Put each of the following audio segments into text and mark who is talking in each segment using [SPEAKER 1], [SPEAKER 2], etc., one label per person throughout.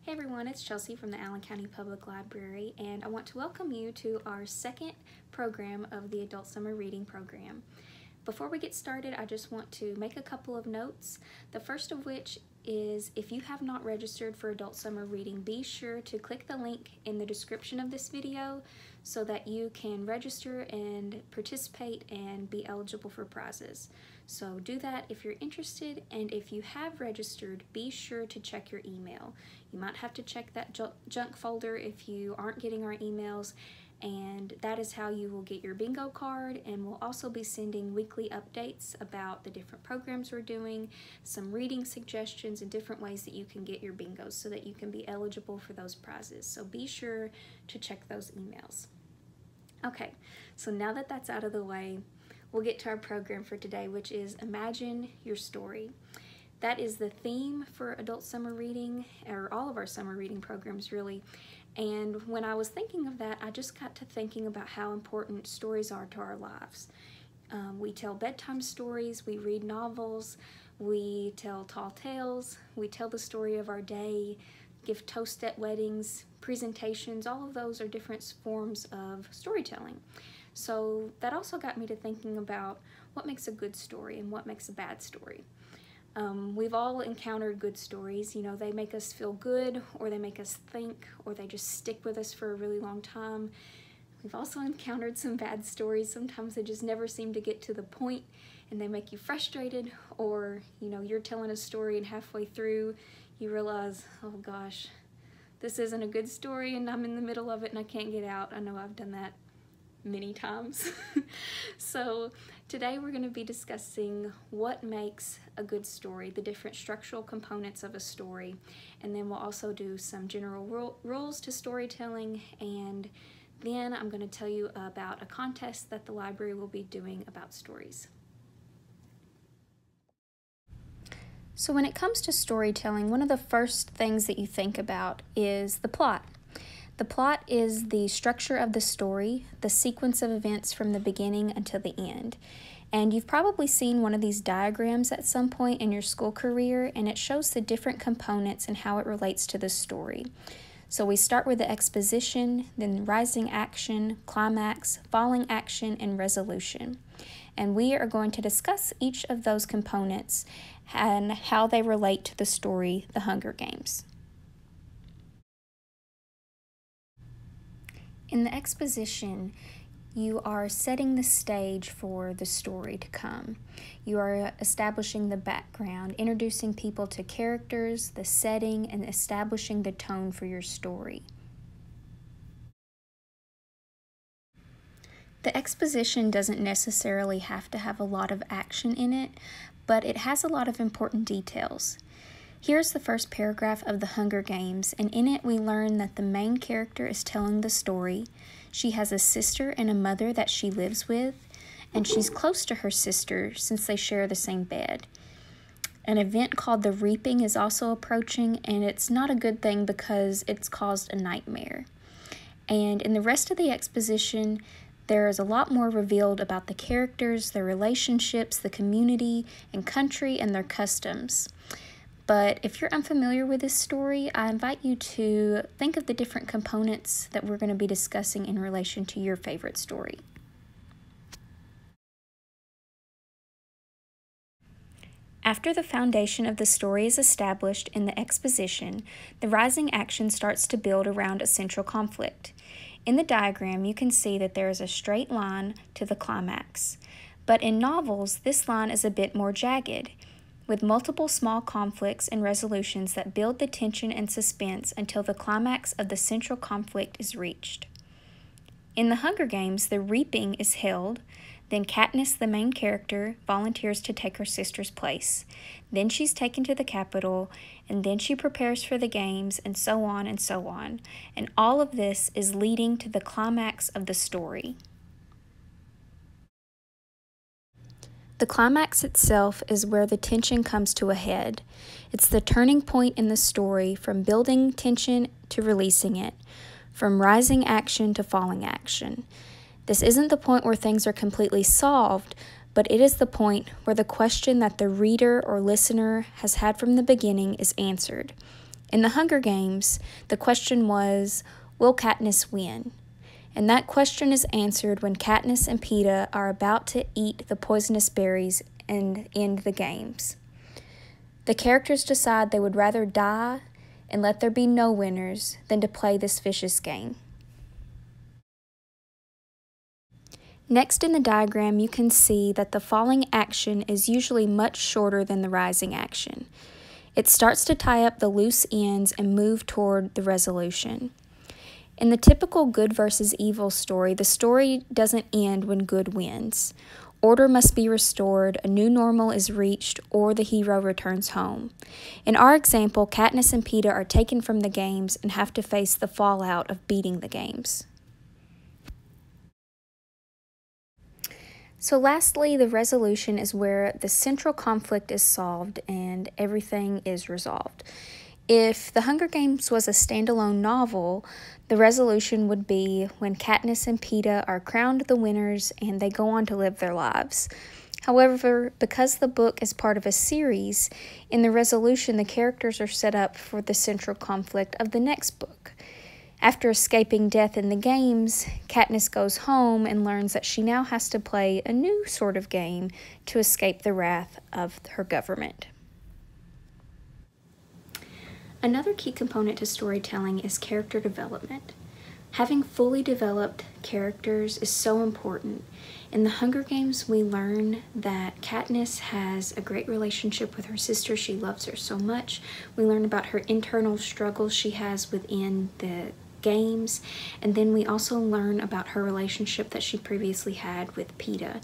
[SPEAKER 1] Hey everyone, it's Chelsea from the Allen County Public Library, and I want to welcome you to our second program of the Adult Summer Reading Program. Before we get started, I just want to make a couple of notes. The first of which is, if you have not registered for Adult Summer Reading, be sure to click the link in the description of this video so that you can register and participate and be eligible for prizes. So do that if you're interested, and if you have registered, be sure to check your email. You might have to check that junk folder if you aren't getting our emails, and that is how you will get your bingo card. And we'll also be sending weekly updates about the different programs we're doing, some reading suggestions, and different ways that you can get your bingos so that you can be eligible for those prizes. So be sure to check those emails. Okay, so now that that's out of the way, we'll get to our program for today, which is Imagine Your Story. That is the theme for Adult Summer Reading, or all of our summer reading programs really. And when I was thinking of that, I just got to thinking about how important stories are to our lives. We tell bedtime stories, we read novels, we tell tall tales, we tell the story of our day, give toast at weddings, presentations. All of those are different forms of storytelling. So that also got me to thinking about what makes a good story and what makes a bad story. We've all encountered good stories. You know, they make us feel good, or they make us think, or they just stick with us for a really long time. We've also encountered some bad stories. Sometimes they just never seem to get to the point and they make you frustrated, or, you know, you're telling a story and halfway through you realize, oh gosh, this isn't a good story and I'm in the middle of it and I can't get out. I know I've done that many times. So today we're going to be discussing what makes a good story, the different structural components of a story, and then we'll also do some general rules to storytelling, and then I'm going to tell you about a contest that the library will be doing about stories. So when it comes to storytelling, one of the first things that you think about is the plot. The plot is the structure of the story, the sequence of events from the beginning until the end. And you've probably seen one of these diagrams at some point in your school career, and it shows the different components and how it relates to the story. So we start with the exposition, then rising action, climax, falling action, and resolution. And we are going to discuss each of those components and how they relate to the story, The Hunger Games. In the exposition, you are setting the stage for the story to come. You are establishing the background, introducing people to characters, the setting, and establishing the tone for your story. The exposition doesn't necessarily have to have a lot of action in it, but it has a lot of important details. Here's the first paragraph of The Hunger Games, and in it we learn that the main character is telling the story. She has a sister and a mother that she lives with, and she's close to her sister since they share the same bed. An event called the reaping is also approaching, and it's not a good thing because it's caused a nightmare. And in the rest of the exposition, there is a lot more revealed about the characters, their relationships, the community and country, and their customs. But if you're unfamiliar with this story, I invite you to think of the different components that we're going to be discussing in relation to your favorite story. After the foundation of the story is established in the exposition, the rising action starts to build around a central conflict. In the diagram, you can see that there is a straight line to the climax. But in novels, this line is a bit more jagged, with multiple small conflicts and resolutions that build the tension and suspense until the climax of the central conflict is reached. In The Hunger Games, the reaping is held, then Katniss, the main character, volunteers to take her sister's place. Then she's taken to the Capitol, and then she prepares for the games, and so on and so on. And all of this is leading to the climax of the story. The climax itself is where the tension comes to a head. It's the turning point in the story from building tension to releasing it, from rising action to falling action. This isn't the point where things are completely solved, but it is the point where the question that the reader or listener has had from the beginning is answered. In the Hunger Games, the question was, will Katniss win? And that question is answered when Katniss and Peeta are about to eat the poisonous berries and end the games. The characters decide they would rather die and let there be no winners than to play this vicious game. Next in the diagram, you can see that the falling action is usually much shorter than the rising action. It starts to tie up the loose ends and move toward the resolution. In the typical good versus evil story, the story doesn't end when good wins. Order must be restored, a new normal is reached, or the hero returns home. In our example, Katniss and Peeta are taken from the games and have to face the fallout of beating the games. So lastly, the resolution is where the central conflict is solved and everything is resolved. If The Hunger Games was a standalone novel, the resolution would be when Katniss and Peeta are crowned the winners and they go on to live their lives. However, because the book is part of a series, in the resolution the characters are set up for the central conflict of the next book. After escaping death in the games, Katniss goes home and learns that she now has to play a new sort of game to escape the wrath of her government. Another key component to storytelling is character development. Having fully developed characters is so important. In the Hunger Games, we learn that Katniss has a great relationship with her sister. She loves her so much. We learn about her internal struggles she has within the games, and then we also learn about her relationship that she previously had with Peeta.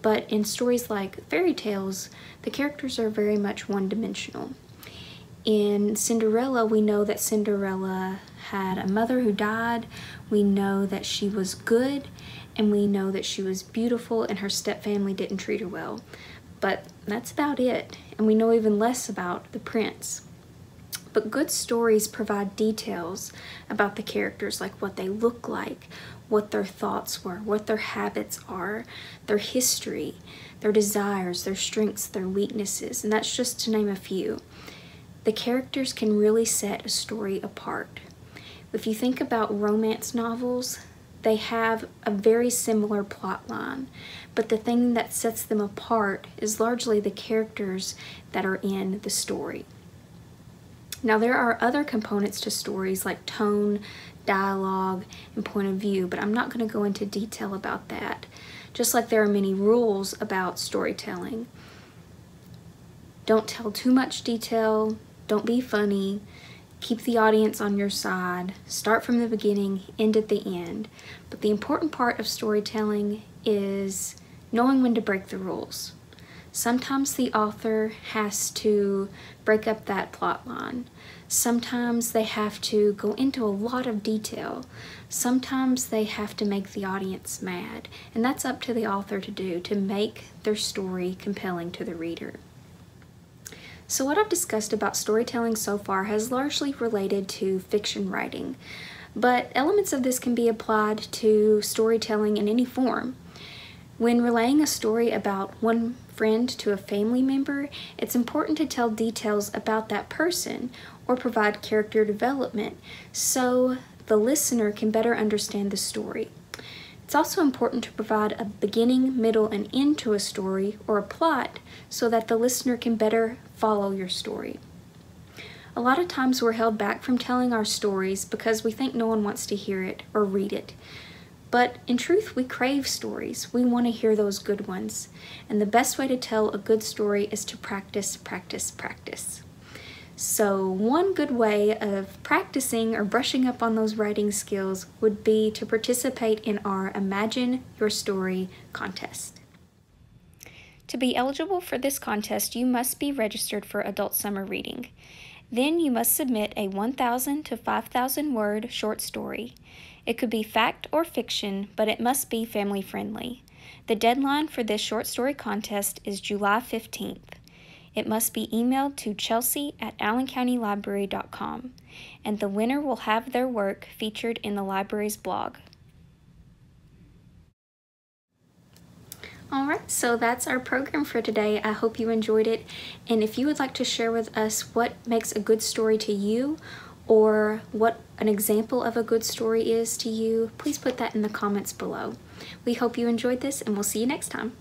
[SPEAKER 1] But in stories like fairy tales, the characters are very much one-dimensional. In Cinderella, we know that Cinderella had a mother who died, we know that she was good, and we know that she was beautiful and her stepfamily didn't treat her well. But that's about it, and we know even less about the prince. But good stories provide details about the characters, like what they look like, what their thoughts were, what their habits are, their history, their desires, their strengths, their weaknesses, and that's just to name a few. The characters can really set a story apart. If you think about romance novels, they have a very similar plot line, but the thing that sets them apart is largely the characters that are in the story. Now, there are other components to stories like tone, dialogue, and point of view, but I'm not going to go into detail about that. Just like there are many rules about storytelling. Don't tell too much detail, don't be funny, keep the audience on your side, start from the beginning, end at the end. But the important part of storytelling is knowing when to break the rules. Sometimes the author has to break up that plot line. Sometimes they have to go into a lot of detail. Sometimes they have to make the audience mad. And that's up to the author to do, to make their story compelling to the reader. So what I've discussed about storytelling so far has largely related to fiction writing, but elements of this can be applied to storytelling in any form. When relaying a story about one friend to a family member, it's important to tell details about that person or provide character development so the listener can better understand the story. It's also important to provide a beginning, middle, and end to a story or a plot so that the listener can better follow your story. A lot of times we're held back from telling our stories because we think no one wants to hear it or read it. But in truth, we crave stories. We want to hear those good ones. And the best way to tell a good story is to practice, practice, practice. So one good way of practicing or brushing up on those writing skills would be to participate in our Imagine Your Story contest. To be eligible for this contest, you must be registered for Adult Summer Reading. Then you must submit a 1,000 to 5,000 word short story. It could be fact or fiction, but it must be family friendly. The deadline for this short story contest is July 15th. It must be emailed to chelsea@allencountylibrary.com, and the winner will have their work featured in the library's blog. All right, so that's our program for today. I hope you enjoyed it. And if you would like to share with us what makes a good story to you, or what an example of a good story is to you, please put that in the comments below. We hope you enjoyed this, and we'll see you next time.